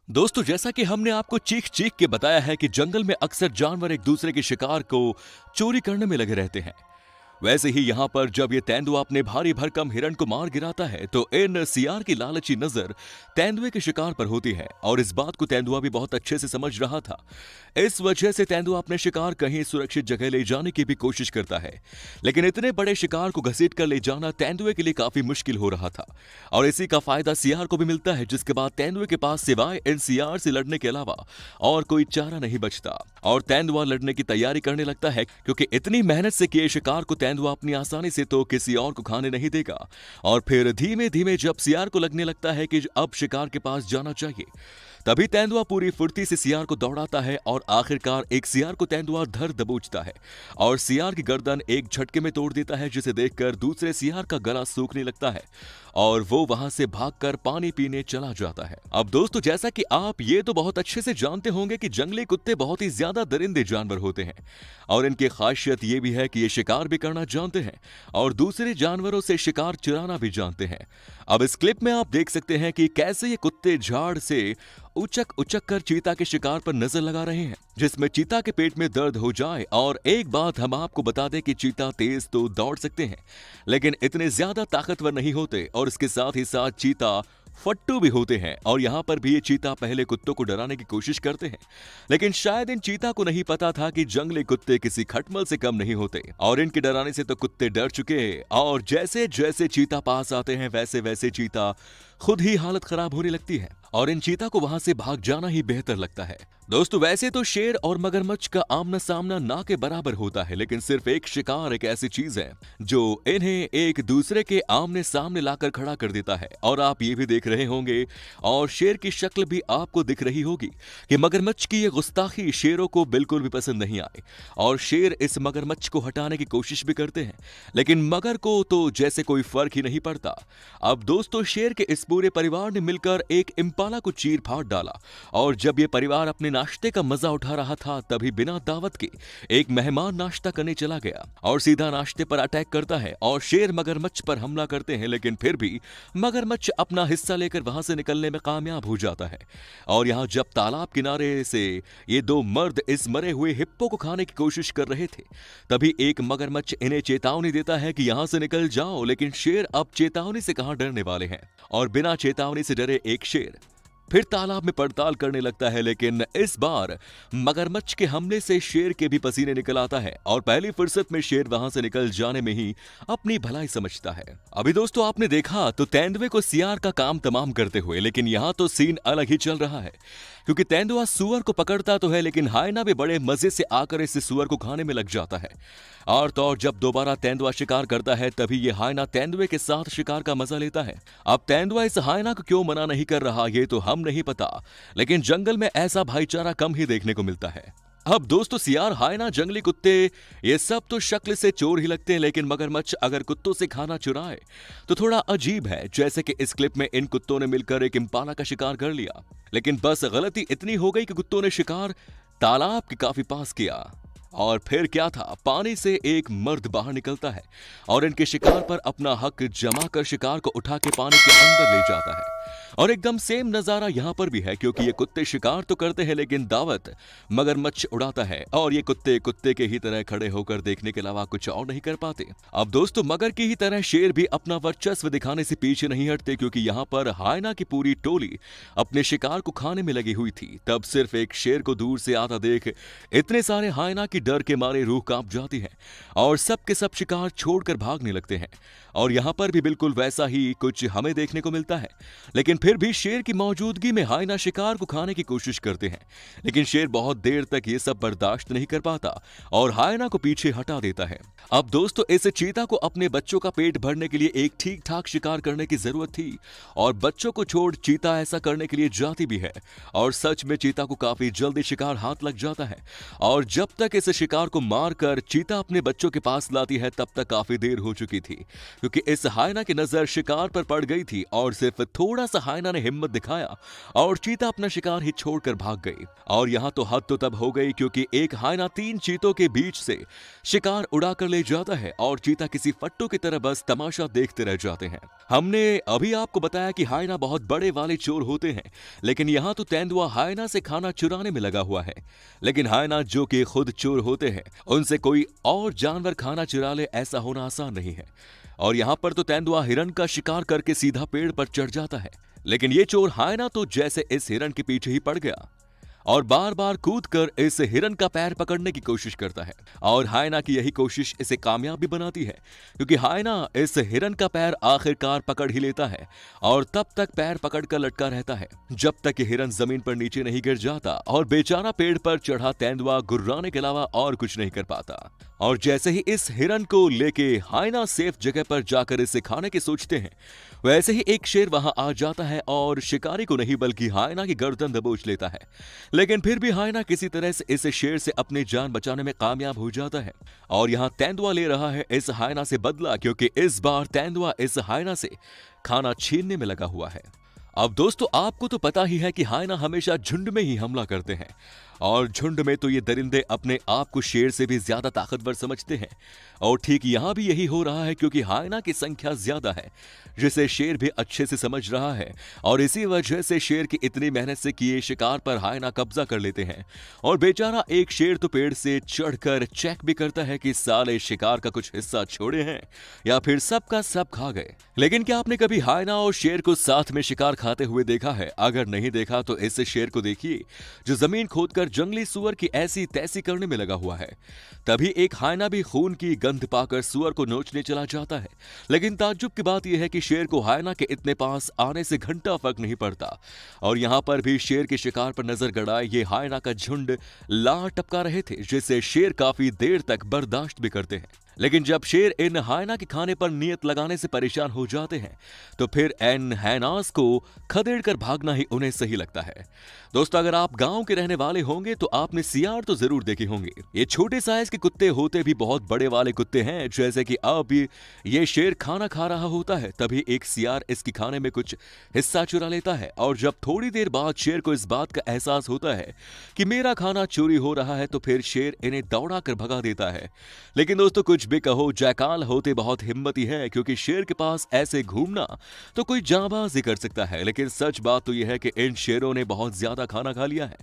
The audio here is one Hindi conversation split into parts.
दोस्तों, जैसा कि हमने आपको चीख चीख के बताया है कि जंगल में अक्सर जानवर एक दूसरे के शिकार को चोरी करने में लगे रहते हैं। वैसे ही यहाँ पर जब ये तेंदुआ अपने भारी भरकम हिरण को मार गिराता है तो इन सियार की लालची नजर तेंदुए के शिकार पर होती है और इस बात को तेंदुआ भी बहुत अच्छे से समझ रहा था। इस वजह से तेंदुआ अपने शिकार कहीं सुरक्षित जगह ले जाने की भी कोशिश करता है, लेकिन इतने बड़े शिकार को घसीट कर ले जाना तेंदुए के लिए काफी मुश्किल हो रहा था और इसी का फायदा सियार को भी मिलता है, जिसके बाद तेंदुए के पास सिवाय इन सियार से लड़ने के अलावा और कोई चारा नहीं बचता और तेंदुआ लड़ने की तैयारी करने लगता है, क्योंकि इतनी मेहनत से किए शिकार को तेंदुआ अपनी आसानी से तो किसी और को खाने नहीं देगा। और फिर धीमे धीमे जब सियार को लगने लगता है कि अब शिकार के पास जाना चाहिए, तभी तेंदुआ पूरी फुर्ती से सियार को दौड़ाता है और आखिरकार एक सियार को तेंदुआ धर दबोचता है और सियार की गर्दन एक झटके में तोड़ देता है, जिसे देखकर दूसरे सियार का गला सूखने लगता है और वो वहां से भागकर पानी पीने चला जाता है। अब दोस्तों, जैसा कि आप ये तो बहुत अच्छे से जानते होंगे कि जंगली कुत्ते बहुत ही ज्यादा दरिंदे जानवर होते हैं और इनकी खासियत ये भी है कि ये शिकार भी करना जानते हैं और दूसरे जानवरों से शिकार चुराना भी जानते हैं। अब इस क्लिप में आप देख सकते हैं कि कैसे ये कुत्ते झाड़ से उचक उचक कर चीता के शिकार पर नजर लगा रहे हैं, जिसमें चीता के पेट में दर्द हो जाए। और एक बात हम आपको बता दें कि चीता तेज तो दौड़ सकते हैं, लेकिन इतने ज्यादा ताकतवर नहीं होते और इसके साथ ही साथ चीता फट्टू भी होते हैं। और यहाँ पर भी ये चीता पहले कुत्तों को डराने की कोशिश करते हैं, लेकिन शायद इन चीता को नहीं पता था कि जंगली कुत्ते किसी खटमल से कम नहीं होते और इनके डराने से तो कुत्ते डर चुके। और जैसे जैसे चीता पास आते हैं वैसे वैसे चीता खुद ही हालत खराब होने लगती है और इन चीता को वहां से भाग जाना ही बेहतर लगता है। दोस्तों, वैसे तो शेर और मगरमच्छ का आमना सामना ना के बराबर होता है, लेकिन सिर्फ एक शिकार एक ऐसी चीज है जो इन्हें एक दूसरे के आमने सामने लाकर खड़ा कर देता है। और आप ये भी देख रहे होंगे और शेर की शक्ल भी आपको दिख रही होगी कि मगरमच्छ की ये गुस्ताखी शेरों को बिल्कुल भी पसंद नहीं आई और शेर इस मगरमच्छ को हटाने की कोशिश भी करते हैं, लेकिन मगर को तो जैसे कोई फर्क ही नहीं पड़ता। अब दोस्तों, शेर के इस पूरे परिवार ने मिलकर एक इम्पाला को चीर फाड़ डाला और जब ये परिवार अपने नाश्ते का मजा उठा रहा था तभी बिना दावत के एक मेहमान नाश्ता करने चला गया और सीधा नाश्ते पर अटैक करता है और शेर मगरमच्छ पर हमला करते हैं, लेकिन फिर भी मगरमच्छ अपना हिस्सा लेकर वहां से निकलने में कामयाब हो जाता है। और यहां जब तालाब किनारे से ये दो मर्द इस मरे हुए हिप्पो को खाने की कोशिश कर रहे थे, तभी एक मगरमच्छ इन्हें चेतावनी देता है कि यहां से निकल जाओ, लेकिन शेर अब चेतावनी से कहां डरने वाले हैं और बिना चेतावनी से डरे एक शेर फिर तालाब में पड़ताल करने लगता है, लेकिन इस बार मगरमच्छ के हमले से शेर के भी पसीने निकल आता है और पहली फुर्सत में शेर वहां से निकल जाने में ही अपनी भलाई समझता है। अभी दोस्तों, आपने देखा तो तेंदुए को सियार का काम तमाम करते हुए, लेकिन यहां तो सीन अलग ही चल रहा है, क्योंकि तेंदुआ सुअर को पकड़ता तो है लेकिन हायना भी बड़े मजे से आकर इस सुअर को खाने में लग जाता है। और तो और जब दोबारा तेंदुआ शिकार करता है तभी ये हायना तेंदुए के साथ शिकार का मजा लेता है। अब तेंदुआ इस हायना को क्यों मना नहीं कर रहा ये तो हम नहीं पता, लेकिन जंगल में ऐसा भाईचारा कम ही देखने को मिलता है। अब दोस्तों, सियार, हायना, जंगली कुत्ते ये सब तो शक्ल से चोर ही लगते हैं, लेकिन मगरमच्छ अगर कुत्तों से खाना चुराए तो थोड़ा अजीब है। जैसे कि इस क्लिप में इन कुत्तों ने मिलकर एक इम्पाला का शिकार कर लिया, लेकिन बस गलती इतनी हो गई कि कुत्तों ने शिकार तालाब के काफी पास किया और फिर क्या था, पानी से एक मर्द बाहर निकलता है और इनके शिकार पर अपना हक जमा कर शिकार को उठा के पानी के अंदर ले जाता है। और एकदम सेम नजारा यहां पर भी है, क्योंकि ये कुत्ते शिकार तो करते हैं लेकिन दावत मगरमच्छ उड़ाता है और ये कुत्ते कुत्ते के ही तरह खड़े होकर देखने के अलावा कुछ और नहीं कर पाते। अब दोस्तों, मगर की ही तरह शेर भी अपना वर्चस्व दिखाने से पीछे नहीं हटते, क्योंकि यहाँ पर हायना की पूरी टोली अपने शिकार को खाने में लगी हुई थी। तब सिर्फ एक शेर को दूर से आता देख इतने सारे हायना की डर के मारे रूह कांप जाती है और सब के सब शिकार छोड़कर भागने लगते हैं। और यहां पर भी बिल्कुल वैसा ही कुछ हमें देखने को मिलता है, लेकिन फिर भी शेर की मौजूदगी में हायना शिकार को खाने की कोशिश करते हैं, लेकिन शेर बहुत देर तक ये सब बर्दाश्त नहीं कर पाता और हायना को पीछे हटा देता है। अब दोस्तों, इस चीता को अपने बच्चों का पेट भरने के लिए एक ठीक ठाक शिकार करने की जरूरत थी और बच्चों को छोड़ चीता ऐसा करने के लिए जाती भी है और सच में चीता को काफी जल्दी शिकार हाथ लग जाता है। और जब तक इस शिकार को मारकर चीता अपने बच्चों के पास लाती है तब तक काफी देर हो चुकी थी, क्योंकि इस हायना की नजर शिकार पर पड़ गई थी और सिर्फ थोड़ा थोड़ा सा हायना ने हिम्मत दिखाया और चीता अपना शिकार ही छोड़कर भाग गई। और यहाँ तो हद तो तब हो गई क्योंकि एक हायना 3 चीतों के बीच से शिकार उड़ा कर ले जाता है और चीता किसी फट्टू की तरह बस तमाशा देखते रह जाते हैं। हमने अभी आपको बताया कि हायना बहुत बड़े वाले चोर होते हैं, लेकिन यहाँ तो तेंदुआ हायना से खाना चुराने में लगा हुआ है। लेकिन हायना जो कि खुद चोर होते हैं, उनसे कोई और जानवर खाना चुरा ले ऐसा होना आसान नहीं है। और यहाँ पर तो तेंदुआ हिरन का शिकार करके सीधा पेड़ पर चढ़ जाता है, लेकिन ये चोर हायना तो जैसे इस हिरन के पीछे ही पड़ गया और बार बार कूदकर इस हिरन का पैर पकड़ने की कोशिश करता है। और हायना की यही कोशिश इसे कामयाब भी बनाती है, क्योंकि हायना इस हिरन का पैर आखिरकार पकड़ ही लेता है और तब तक पैर पकड़कर लटका रहता है जब तक ये हिरन जमीन पर नीचे नहीं गिर जाता और बेचारा पेड़ पर चढ़ा तेंदुआ गुर्राने के अलावा और कुछ नहीं कर पाता। और जैसे ही इस हिरन को लेके हायना सेफ जगह पर जाकर इसे खाने की सोचते हैं, वैसे ही एक शेर वहां आ जाता है और शिकारी को नहीं बल्कि हायना की गर्दन दबोच लेता है। लेकिन फिर भी हायना किसी तरह से इस शेर से अपनी जान बचाने में कामयाब हो जाता है। और यहाँ तेंदुआ ले रहा है इस हायना से बदला, क्योंकि इस बार तेंदुआ इस हायना से खाना छीनने में लगा हुआ है। अब दोस्तों, आपको तो पता ही है कि हायना हमेशा झुंड में ही हमला करते हैं और झुंड में तो ये दरिंदे अपने आप को शेर से भी ज्यादा ताकतवर समझते हैं। और ठीक यहां भी यही हो रहा है, क्योंकि हायना की संख्या ज्यादा है जिसे शेर भी अच्छे से समझ रहा है। और इसी वजह से शेर की इतनी मेहनत से किए शिकार पर हायना कब्जा कर लेते हैं। और बेचारा एक शेर तो पेड़ से चढ़कर चेक भी करता है कि साले शिकार का कुछ हिस्सा छोड़े हैं या फिर सबका सब खा गए। लेकिन क्या आपने कभी हायना और शेर को साथ में शिकार खाते हुए देखा है? अगर नहीं देखा तो इस शेर को देखिए जो जमीन खोदकर जंगली सुअर की ऐसी तैसी करने में लगा हुआ है। तभी एक हायना भी खून की गंध पाकर सुअर को नोचने चला जाता है। लेकिन ताज्जुब की बात यह है कि शेर को हायना के इतने पास आने से घंटा फर्क नहीं पड़ता। और यहां पर भी शेर के शिकार पर नजर गड़ाए ये हायना का झुंड लार टपका रहे थे, जिसे शेर काफी देर तक बर्दाश्त भी करते हैं। लेकिन जब शेर इन हायना के खाने पर नियत लगाने से परेशान हो जाते हैं, तो फिर इन हायनास को खदेड़कर भागना ही उन्हें सही लगता है। दोस्तों, अगर आप गांव के रहने वाले होंगे तो आपने सियार तो जरूर देखे होंगे। ये छोटे साइज के कुत्ते होते भी बहुत बड़े वाले कुत्ते हैं। जैसे कि अब ये शेर खाना खा रहा होता है, तभी एक सियार इसके खाने में कुछ हिस्सा चुरा लेता है। और जब थोड़ी देर बाद शेर को इस बात का एहसास होता है कि मेरा खाना चोरी हो रहा है, तो फिर शेर इन्हें दौड़ा कर भगा देता है। लेकिन दोस्तों, कुछ भी कहो, जयकाल होते बहुत हिम्मती है, क्योंकि शेर के पास ऐसे घूमना तो कोई जांबाज ही कर सकता है। लेकिन सच बात तो यह है कि इन शेरों ने बहुत ज्यादा खाना खा लिया है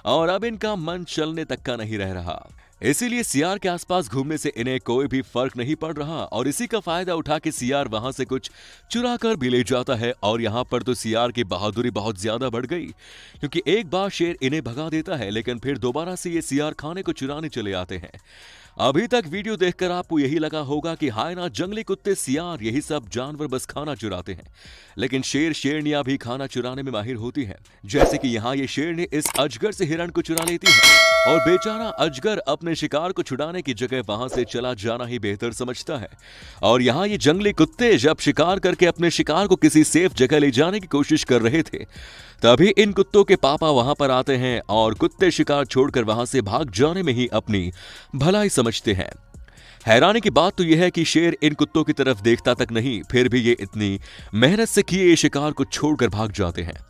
और अब इनका मन चलने तक का नहीं रह रहा। इसीलिए सियार के आसपास घूमने से इन्हें कोई भी फर्क नहीं पड़ रहा और इसी का फायदा उठा के सियार वहां से कुछ चुरा कर भी ले जाता है। और यहां पर तो सियार की बहादुरी बहुत ज्यादा बढ़ गई, क्योंकि एक बार शेर इन्हें भगा देता है, लेकिन फिर दोबारा से ये सियार खाने को चुराने चले आते हैं। अभी तक वीडियो देखकर आपको यही लगा होगा कि हायना, जंगली कुत्ते, सियार, यही सब जानवर बस खाना चुराते हैं, लेकिन शेर शेरनियां भी खाना चुराने में माहिर होती हैं। जैसे कि यहाँ ये शेरनी इस अजगर से हिरण को चुरा लेती है और बेचारा अजगर अपने शिकार को छुड़ाने की जगह वहां से चला जाना ही बेहतर समझता है। और यहाँ ये जंगली कुत्ते जब शिकार करके अपने शिकार को किसी सेफ जगह ले जाने की कोशिश कर रहे थे, तभी इन कुत्तों के पापा वहां पर आते हैं और कुत्ते शिकार छोड़कर वहां से भाग जाने में ही अपनी भलाई समझते हैं। हैरानी की बात तो यह है कि शेर इन कुत्तों की तरफ देखता तक नहीं, फिर भी ये इतनी मेहनत से किए शिकार को छोड़कर भाग जाते हैं।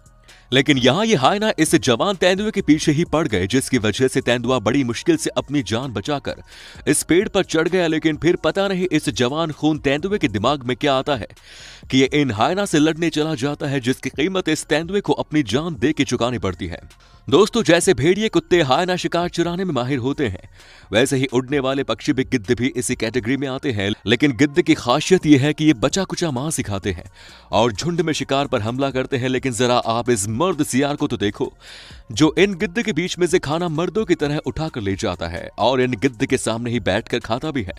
लेकिन यहाँ ये हायना इस जवान तेंदुए के पीछे ही पड़ गए, जिसकी वजह से तेंदुआ बड़ी मुश्किल से अपनी जान बचाकर इस पेड़ पर चढ़ गया। लेकिन फिर पता नहीं इस जवान खून तेंदुए के दिमाग में क्या आता है कि ये इन हायना से लड़ने चला जाता है, जिसकी कीमत इस तेंदुए को अपनी जान दे के चुकानी पड़ती है। दोस्तों, जैसे भेड़िए कुत्ते हायना शिकार चुराने में माहिर होते हैं, वैसे ही उड़ने वाले पक्षी भी, गिद्ध भी इसी कैटेगरी में आते हैं। लेकिन गिद्ध की खासियत यह है कि ये बचा कुचा मांस खाते हैं और झुंड में शिकार पर हमला करते हैं। लेकिन जरा आप इस मर्द सियार को तो देखो, जो इन गिद्ध के बीच में से खाना मर्दों की तरह उठाकर ले जाता है और इन गिद्ध के सामने ही बैठकर खाता भी है।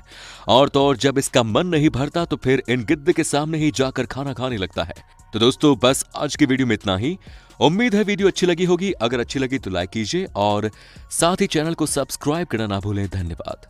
और तो और जब इसका मन नहीं भरता तो फिर इन गिद्ध के सामने ही जाकर खाना खाने लगता है। तो दोस्तों, बस आज की वीडियो में इतना ही। उम्मीद है वीडियो अच्छी लगी होगी। अगर अच्छी लगी तो लाइक कीजिए और साथ ही चैनल को सब्सक्राइब करना ना भूलें। धन्यवाद।